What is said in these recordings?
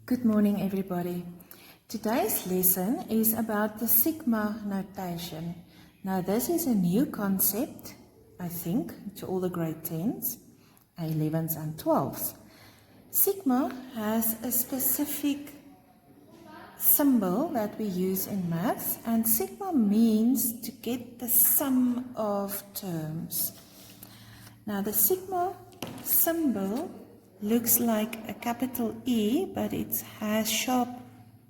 Good morning, everybody. Today's lesson is about the sigma notation. Now, this is a new concept, I think, to all the grade 10s, 11s and 12s. Sigma has a specific symbol that we use in maths, and sigma means to get the sum of terms. Now, the sigma symbol looks like a capital E, but it has sharp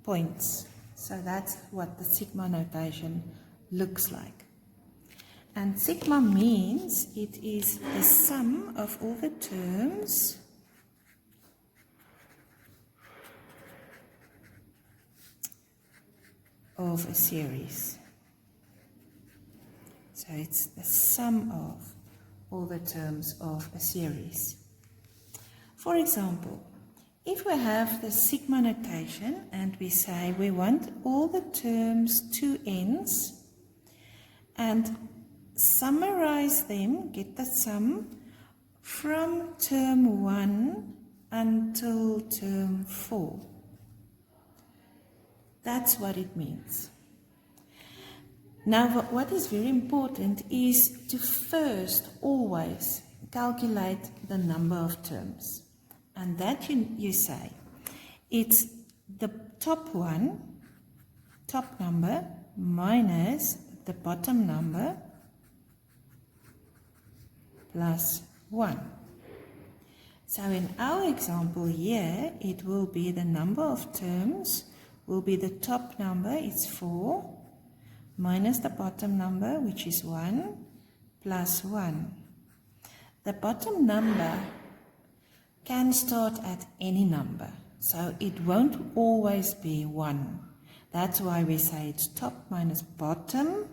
points. So that's what the sigma notation looks like. And sigma means it is the sum of all the terms of a series. So it's the sum of all the terms of a series. For example, if we have the sigma notation and we say we want all the terms to n's and summarize them, get the sum from term 1 until term 4. That's what it means. Now, what is very important is to first always calculate the number of terms. And that you say, it's the top number minus the bottom number plus 1. So in our example here, it will be the number of terms will be the top number, it's 4, minus the bottom number, which is 1, plus 1. The bottom number can start at any number, so it won't always be 1. That's why we say it's top minus bottom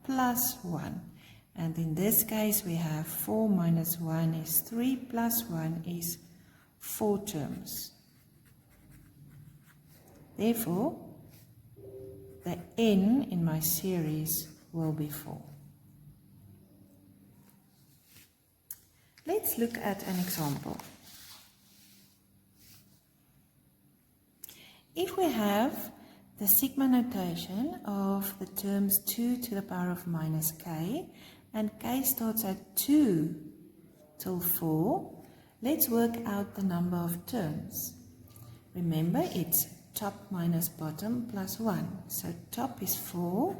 plus 1. And in this case we have 4 minus 1 is 3 plus 1 is 4 terms. Therefore, the n in my series will be 4. Let's look at an example. If we have the sigma notation of the terms 2 to the power of minus k, and k starts at 2 till 4, let's work out the number of terms. Remember, it's top minus bottom plus 1. So top is 4,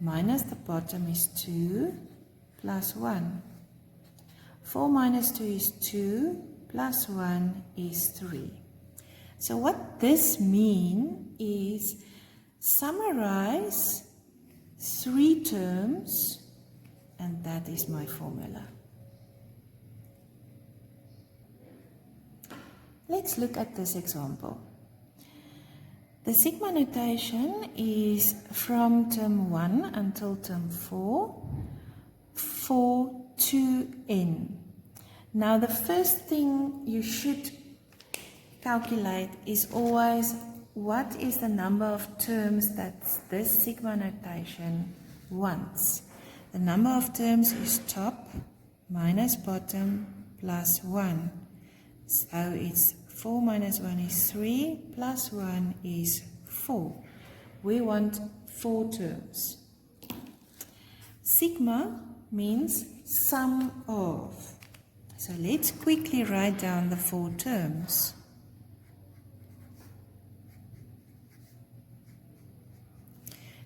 minus the bottom is 2, plus 1. 4 minus 2 is 2, plus 1 is 3. So what this means is summarize 3 terms, and that is my formula. Let's look at this example. The sigma notation is from term 1 until term 4 for 2n. Now the first thing you should calculate is always what is the number of terms that this sigma notation wants. The number of terms is top minus bottom plus 1. So it's 4 minus 1 is 3 plus 1 is 4. We want 4 terms. Sigma means sum of. So let's quickly write down the 4 terms.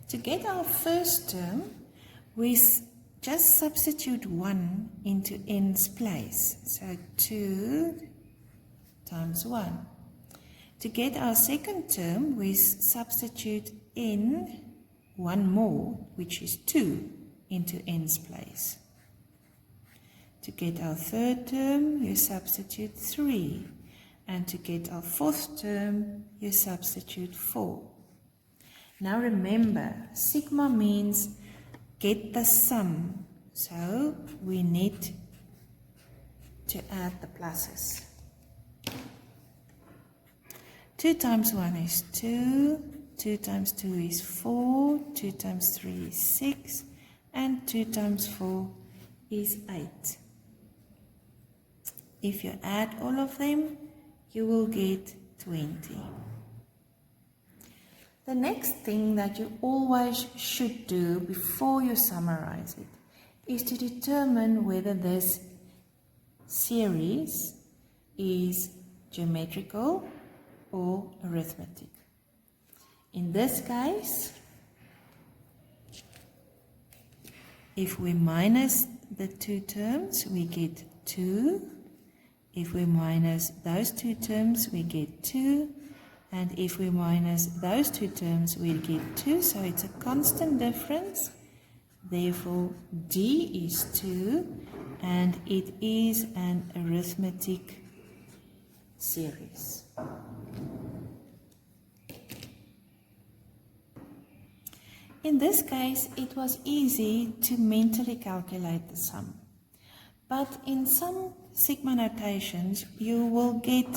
To get our first term, we just substitute 1 into n's place. So 2 times 1. To get our second term, we substitute n 1 more, which is 2, into n's place. To get our third term, you substitute 3. And to get our fourth term, you substitute 4. Now remember, sigma means get the sum. So we need to add the pluses. 2 times 1 is 2, 2 times 2 is 4, 2 times 3 is 6, and 2 times 4 is 8. If you add all of them, you will get 20. The next thing that you always should do before you summarize it is to determine whether this series is geometrical or arithmetic. In this case, if we minus the two terms, we get 2. If we minus those two terms, we get 2. And if we minus those two terms, we get 2. So it's a constant difference. Therefore, D is 2, and it is an arithmetic series. In this case, it was easy to mentally calculate the sum. But in some sigma notations, you will get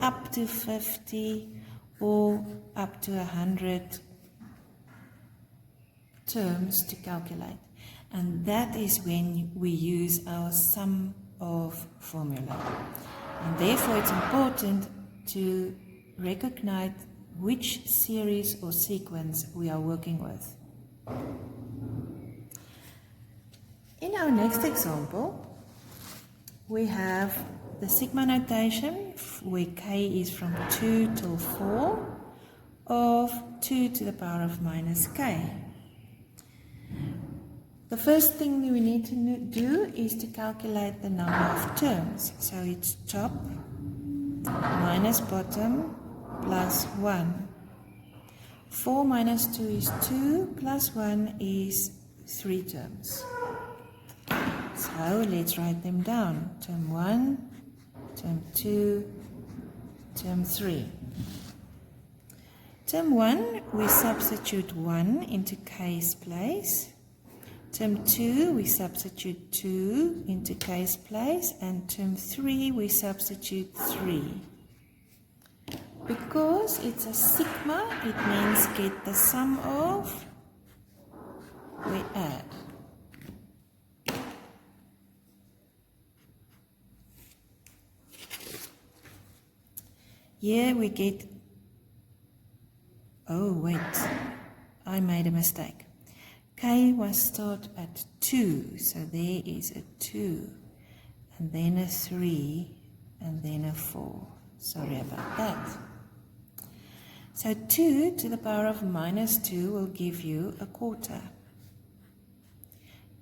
up to 50 or up to 100 terms to calculate. And that is when we use our sum of formula. And therefore, it's important to recognize which series or sequence we are working with. In our next example, we have the sigma notation where k is from 2 till 4 of 2 to the power of minus k. The first thing we need to do is to calculate the number of terms. So it's top minus bottom plus 1. 4 minus 2 is 2, plus 1 is 3 terms. So let's write them down. Term 1, term 2, term 3. Term 1, we substitute 1 into k's place. Term 2, we substitute 2 into k's place. And term 3, we substitute 3. Because it's a sigma, it means get the sum of, we add. Here we get, oh wait, I made a mistake. K was start at 2, so there is a 2, and then a 3, and then a 4. Sorry about that. So 2 to the power of minus 2 will give you a quarter.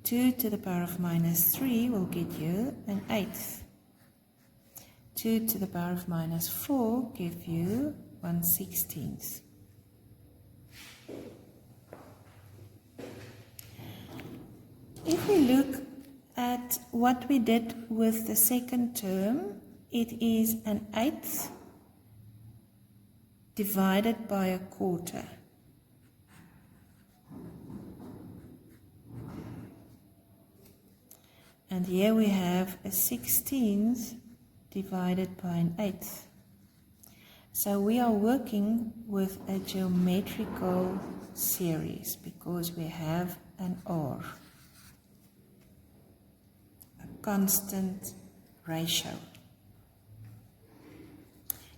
2 to the power of minus 3 will get you an eighth. 2 to the power of minus 4 give you 1/16. If we look at what we did with the second term, it is an eighth divided by a quarter. And here we have a 16th divided by an eighth. So we are working with a geometrical series because we have an R, a constant ratio.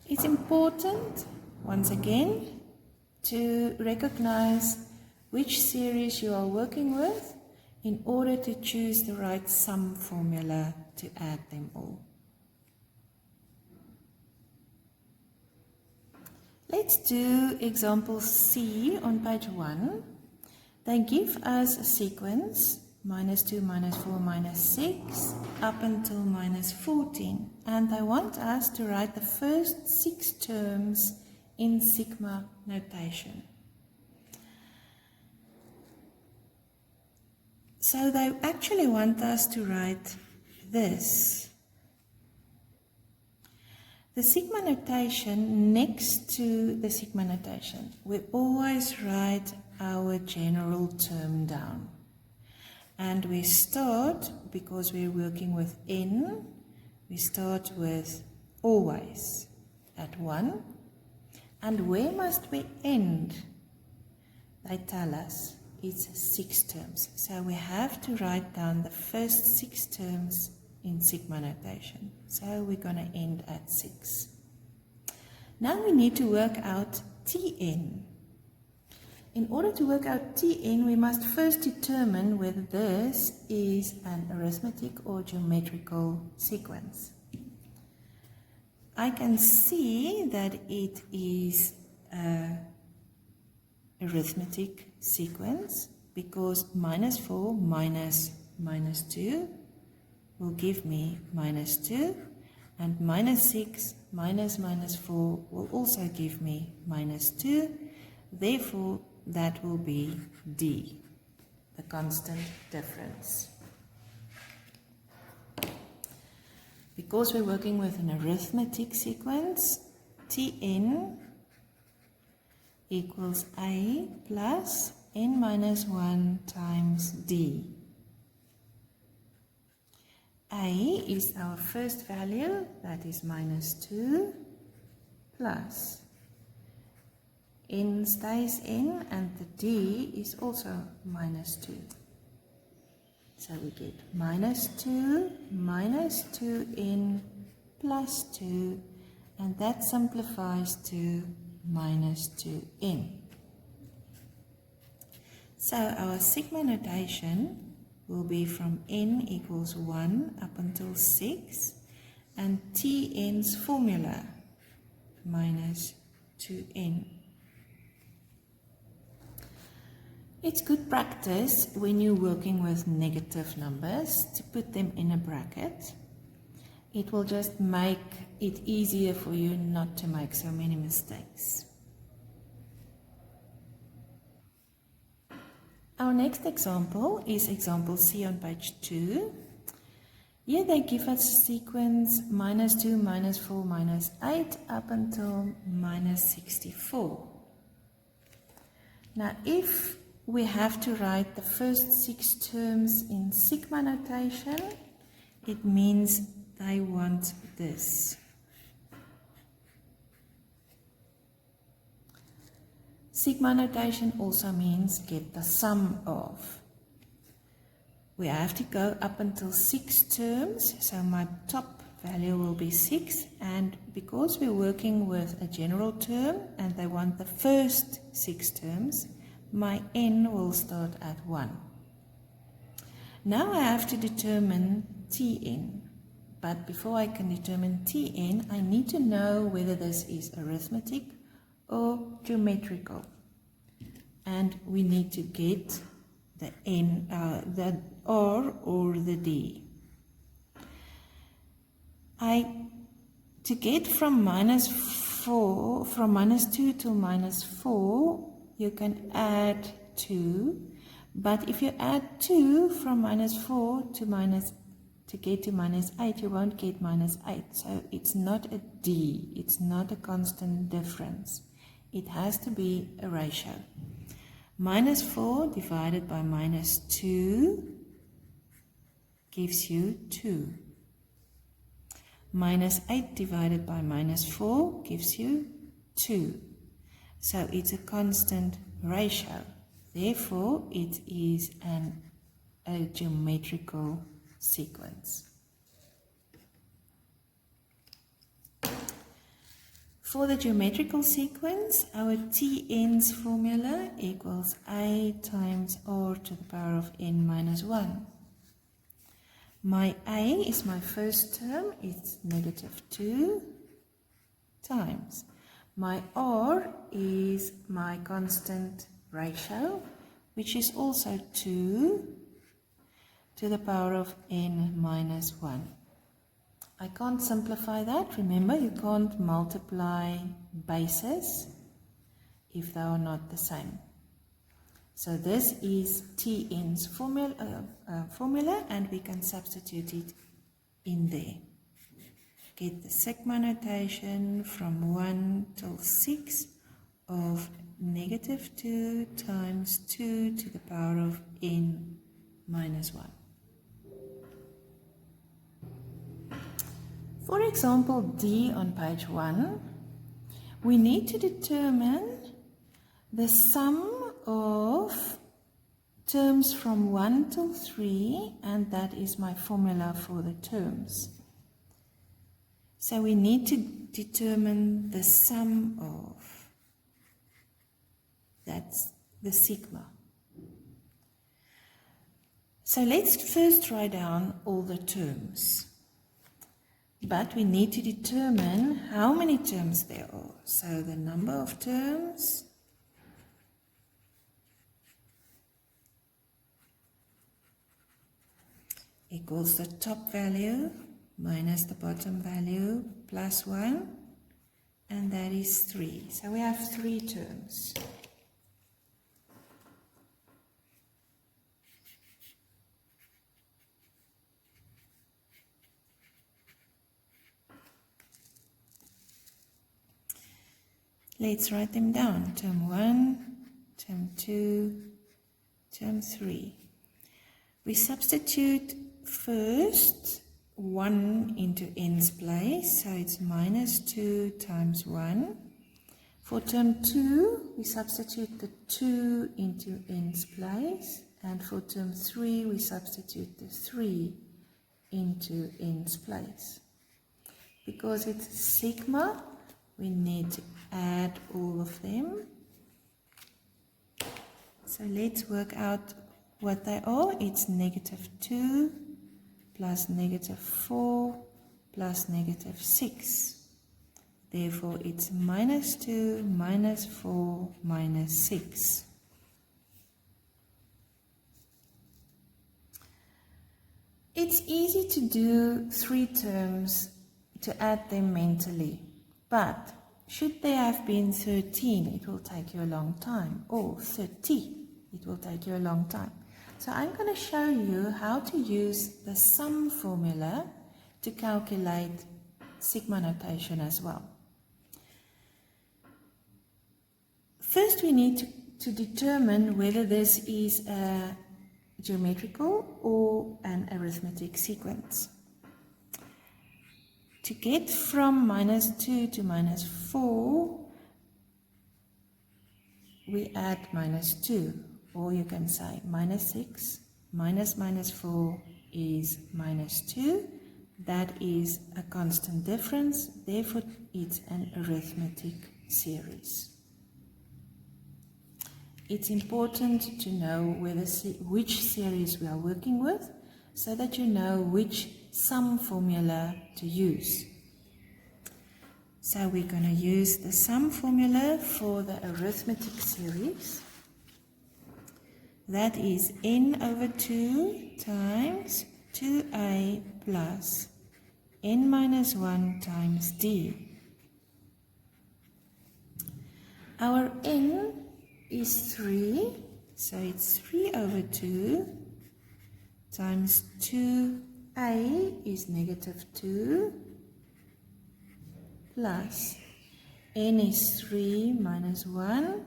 It's important, once again, to recognize which series you are working with in order to choose the right sum formula to add them all. Let's do example C on page 1. They give us a sequence, minus 2, minus 4, minus 6, up until minus 14. And they want us to write the first 6 terms in sigma notation. So they actually want us to write this. The sigma notation, next to the sigma notation, we always write our general term down. And we start, because we're working with n, we start with always at 1. And where must we end? They tell us it's 6 terms. So we have to write down the first 6 terms in sigma notation. So we're going to end at 6. Now we need to work out Tn. In order to work out Tn, we must first determine whether this is an arithmetic or geometrical sequence. I can see that it is an arithmetic sequence because -4 minus -2 will give me -2, and -6 minus -4 will also give me -2. Therefore, that will be D, the constant difference. Because we're working with an arithmetic sequence, Tn equals A plus n minus 1 times D. A is our first value, that is -2, plus n stays in, and the D is also -2. So we get -2 minus 2n plus 2, and that simplifies to -2n. So our sigma notation will be from n equals 1 up until 6, and Tn's formula -2n. It's good practice when you're working with negative numbers to put them in a bracket. It will just make it easier for you not to make so many mistakes. Our next example is example C on page 2. Here they give us a sequence -2, -4, -8 up until -64. Now if we have to write the first 6 terms in sigma notation, it means they want this. Sigma notation also means get the sum of. We have to go up until 6 terms, so my top value will be 6, and because we're working with a general term and they want the first 6 terms, my n will start at 1. Now I have to determine Tn, but before I can determine Tn, I need to know whether this is arithmetic or geometrical, and we need to get the n, the R or the D. To get from -2 to -4, you can add 2, but if you add 2 from -4 to get to -8, you won't get -8. So it's not a D, it's not a constant difference. It has to be a ratio. -4 divided by -2 gives you 2. -8 divided by -4 gives you 2. So it's a constant ratio. Therefore, it is a geometrical sequence. For the geometrical sequence, our Tn's formula equals A times R to the power of n minus 1. My A is my first term, it's -2 times. My R is my constant ratio, which is also 2 to the power of n minus 1. I can't simplify that. Remember, you can't multiply bases if they are not the same. So this is Tn's formula, and we can substitute it in there. Get the sigma notation from 1 till 6 of -2 times 2 to the power of n minus 1. For example D on page 1, we need to determine the sum of terms from 1 till 3, and that is my formula for the terms. So we need to determine the sum of. That's the sigma. So let's first write down all the terms. But we need to determine how many terms there are. So the number of terms equals the top value minus the bottom value plus 1, and that is 3. So we have 3 terms. Let's write them down. Term 1, term 2, term 3. We substitute first 1 into n's place, so it's minus 2 times 1. For term 2, we substitute the 2 into n's place, and for term 3, we substitute the 3 into n's place. Because it's sigma, we need to add all of them. So let's work out what they are. It's negative 2 plus negative 4 plus negative 6. Therefore, it's minus 2 minus 4 minus 6. It's easy to do 3 terms, to add them mentally. But should there have been 13, it will take you a long time. Or 30, it will take you a long time. So I'm going to show you how to use the sum formula to calculate sigma notation as well. First, we need to determine whether this is a geometrical or an arithmetic sequence. To get from minus 2 to minus 4, we add minus 2, or you can say minus 6 minus minus 4 is minus 2. That is a constant difference, therefore it's an arithmetic series. It's important to know which series we are working with, so that you know which sum formula to use. So we're going to use the sum formula for the arithmetic series. That is n over 2 times 2a plus n minus 1 times d. Our n is 3, so it's 3 over 2 times 2a is negative 2 plus n is 3 minus 1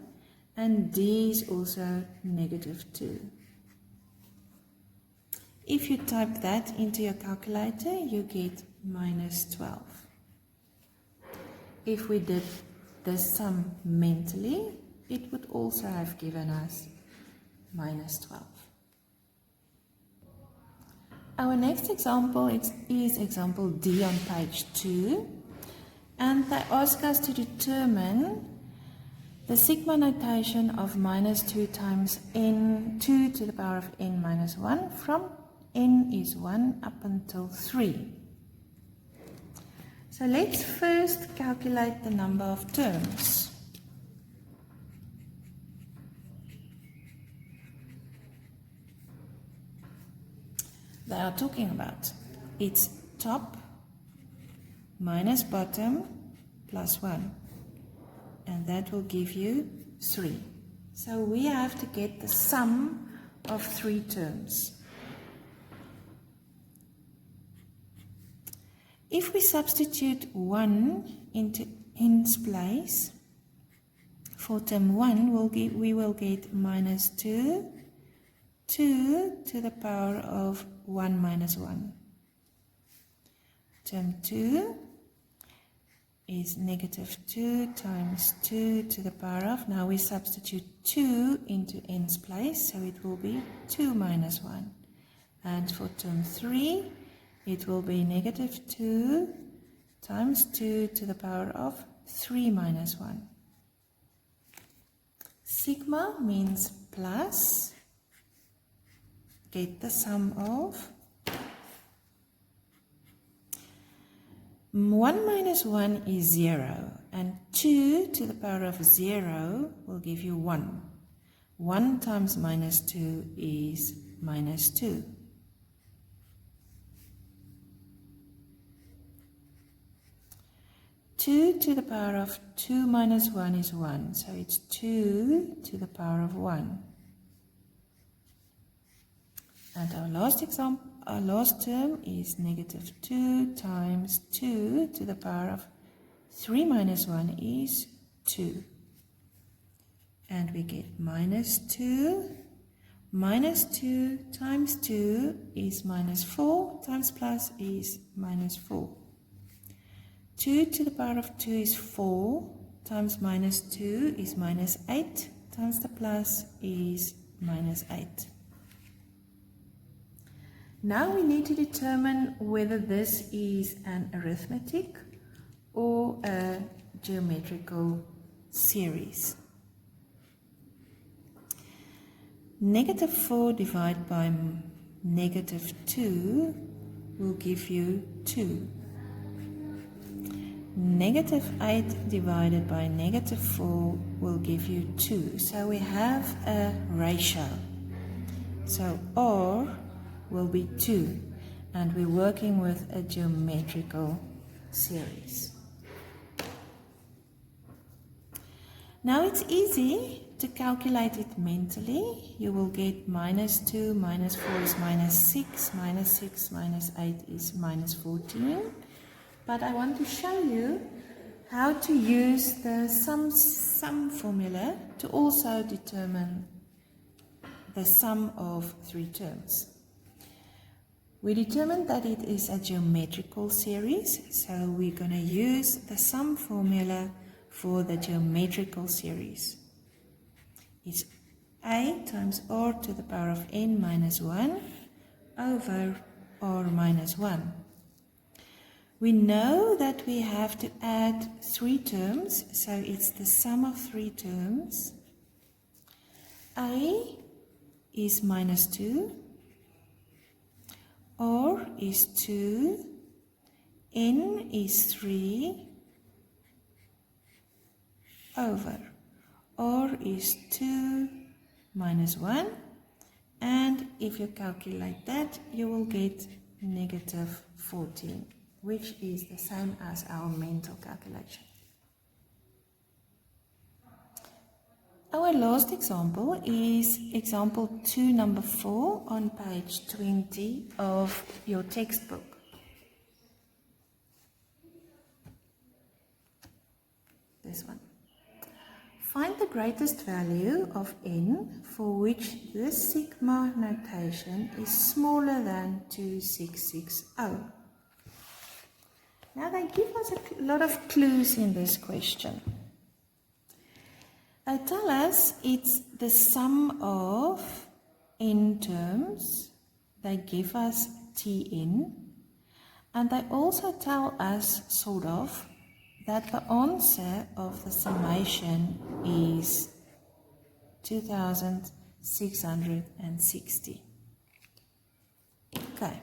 and d is also negative 2. If you type that into your calculator, you get minus 12. If we did the sum mentally, it would also have given us minus 12. Our next example is example D on page 2, and they ask us to determine the sigma notation of minus 2 times n, 2 to the power of n minus 1 from n is 1 up until 3. So let's first calculate the number of terms. They are talking about. It's top minus bottom plus 1. And that will give you 3. So we have to get the sum of 3 terms. If we substitute 1 into n's place, for term 1 we will get minus 2, 2 to the power of 1 minus 1. Term 2 is negative 2 times 2 to the power of, now we substitute 2 into n's place, so it will be 2 minus 1. And for term 3, it will be negative 2 times 2 to the power of 3 minus 1. Sigma means plus. Get the sum of 1 minus 1 is 0, and 2 to the power of 0 will give you 1. 1 times minus 2 is minus 2. Two to the power of 2 minus 1 is 1, so it's 2 to the power of 1. And our last term is negative 2 times 2 to the power of 3 minus 1 is 2. And we get minus 2. Minus 2 times 2 is minus 4 times plus is minus 4. 2 to the power of 2 is 4 times minus 2 is minus 8 times the plus is minus 8. Now we need to determine whether this is an arithmetic or a geometrical series. Negative 4 divided by negative 2 will give you 2. Negative 8 divided by negative 4 will give you 2. So we have a ratio. So R will be 2, and we're working with a geometrical series. Now it's easy to calculate it mentally. You will get minus 2 minus 4 is minus 6, minus 6 minus 8 is minus 14. But I want to show you how to use the sum formula to also determine the sum of 3 terms. We determined that it is a geometrical series, so we're going to use the sum formula for the geometrical series. It's a times r to the power of n minus 1 over r minus 1. We know that we have to add 3 terms, so it's the sum of 3 terms. A is minus 2, R is 2, N is 3, over R is 2 minus 1, and if you calculate that, you will get negative 14, which is the same as our mental calculation. Our last example is example 2, number 4 on page 20 of your textbook. This one. Find the greatest value of n for which this sigma notation is smaller than 2660. Now they give us a lot of clues in this question. They tell us it's the sum of n terms. They give us Tn. And they also tell us, sort of, that the answer of the summation is 2660. Okay.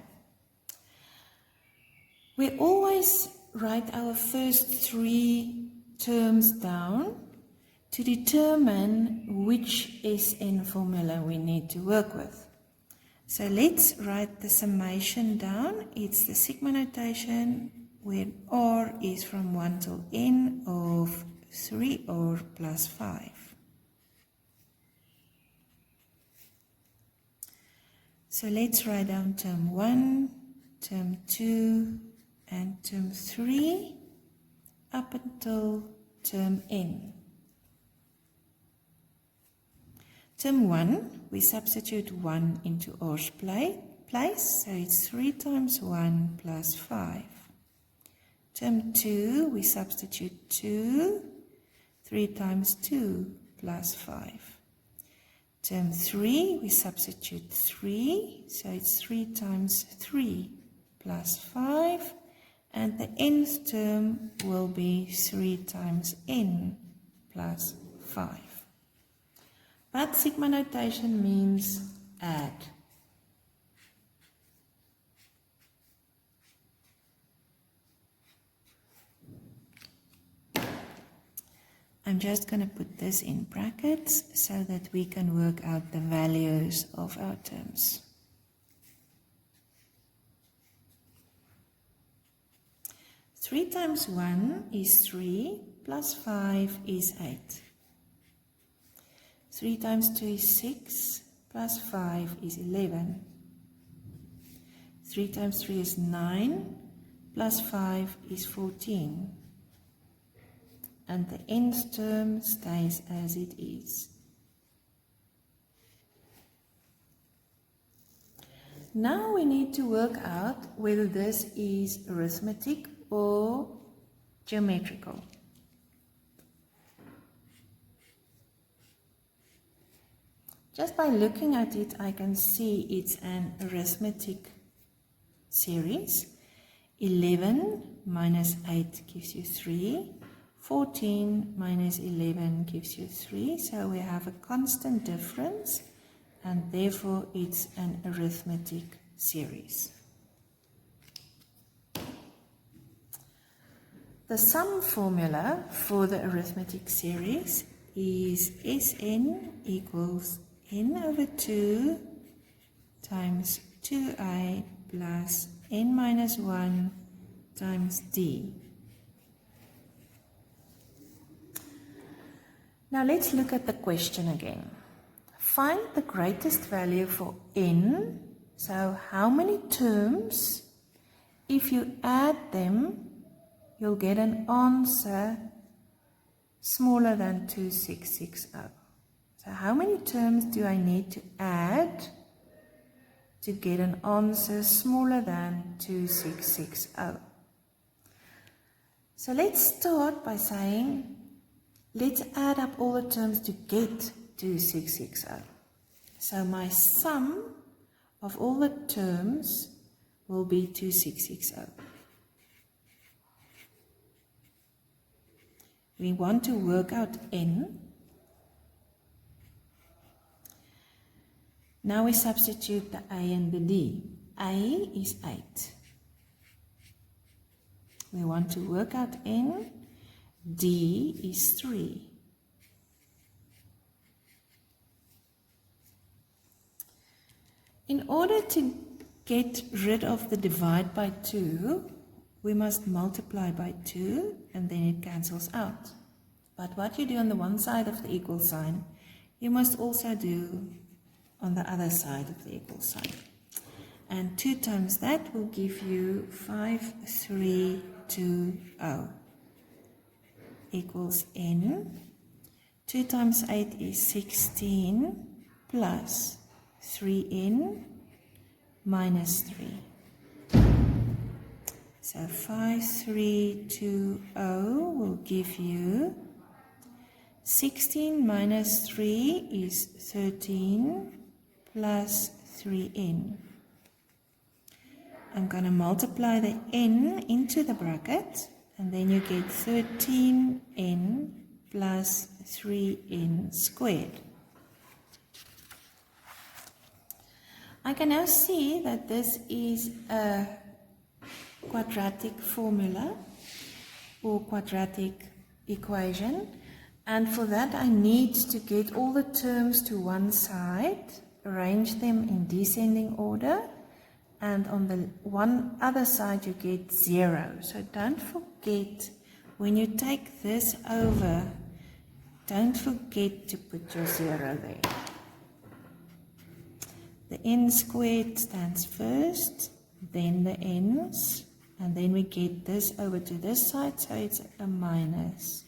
We always write our first 3 terms down to determine which SN formula we need to work with. So let's write the summation down. It's the sigma notation where R is from 1 till N of 3R plus 5. So let's write down term 1, term 2, and term 3 up until term N. Term 1, we substitute 1 into R's place, so it's 3 times 1 plus 5. Term 2, we substitute 2, 3 times 2 plus 5. Term 3, we substitute 3, so it's 3 times 3 plus 5. And the nth term will be 3 times n plus 5. But sigma notation means add. I'm just going to put this in brackets so that we can work out the values of our terms. 3 times 1 is 3, plus 5 is 8. 3 times 2 is 6, plus 5 is 11. 3 times 3 is 9, plus 5 is 14. And the nth term stays as it is. Now we need to work out whether this is arithmetic or geometrical. Just by looking at it, I can see it's an arithmetic series. 11 minus 8 gives you 3. 14 minus 11 gives you 3. So we have a constant difference, and therefore it's an arithmetic series. The sum formula for the arithmetic series is Sn equals n over 2 times 2a plus n minus 1 times d. Now let's look at the question again. Find the greatest value for n. So how many terms, if you add them, you'll get an answer smaller than 2660. So how many terms do I need to add to get an answer smaller than 2660? So let's start by saying, let's add up all the terms to get 2660. So my sum of all the terms will be 2660. We want to work out n. Now we substitute the a and the d. A is 8. We want to work out n. D is 3. In order to get rid of the divide by 2, we must multiply by 2 and then it cancels out. But what you do on the one side of the equal sign, you must also do on the other side of the equal sign. And 2 times that will give you 5320 equals n. 2 times 8 is 16 plus 3n minus 3. So 5320 will give you 16 minus 3 is 13 plus 3n. I'm going to multiply the n into the bracket, and then you get 13n plus 3n squared. I can now see that this is a quadratic formula or quadratic equation, and for that I need to get all the terms to one side, arrange them in descending order, and on the one other side you get 0. So don't forget, when you take this over, don't forget to put your 0 there. The n squared stands first, then the n's, and then we get this over to this side, so it's a minus.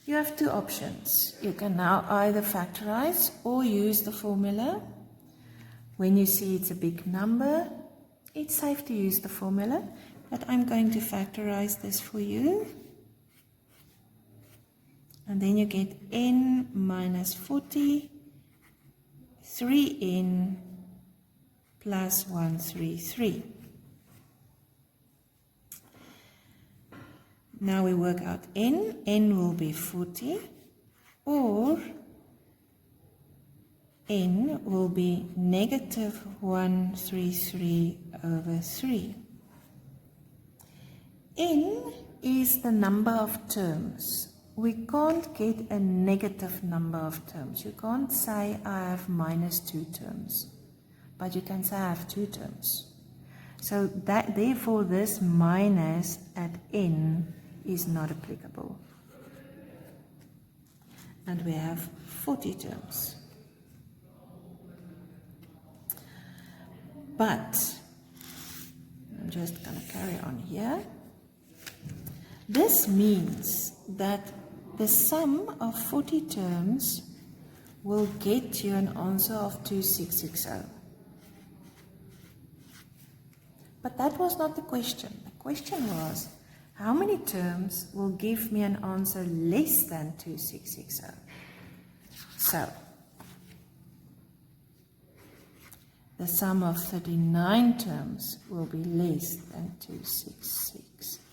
You have two options. You can now either factorize or use the formula. When you see it's a big number, it's safe to use the formula, but I'm going to factorize this for you. And then you get n minus 40, 3n plus 133. Now we work out n. N will be 40. or n will be negative 133 over 3. N is the number of terms. We can't get a negative number of terms. You can't say I have minus 2 terms, but you can say I have 2 terms. So that therefore this minus at n is not applicable. And we have 40 terms. But I'm just going to carry on here. This means that the sum of 40 terms will get you an answer of 2660. But that was not the question. The question was, how many terms will give me an answer less than 2660? So, the sum of 39 terms will be less than 2660.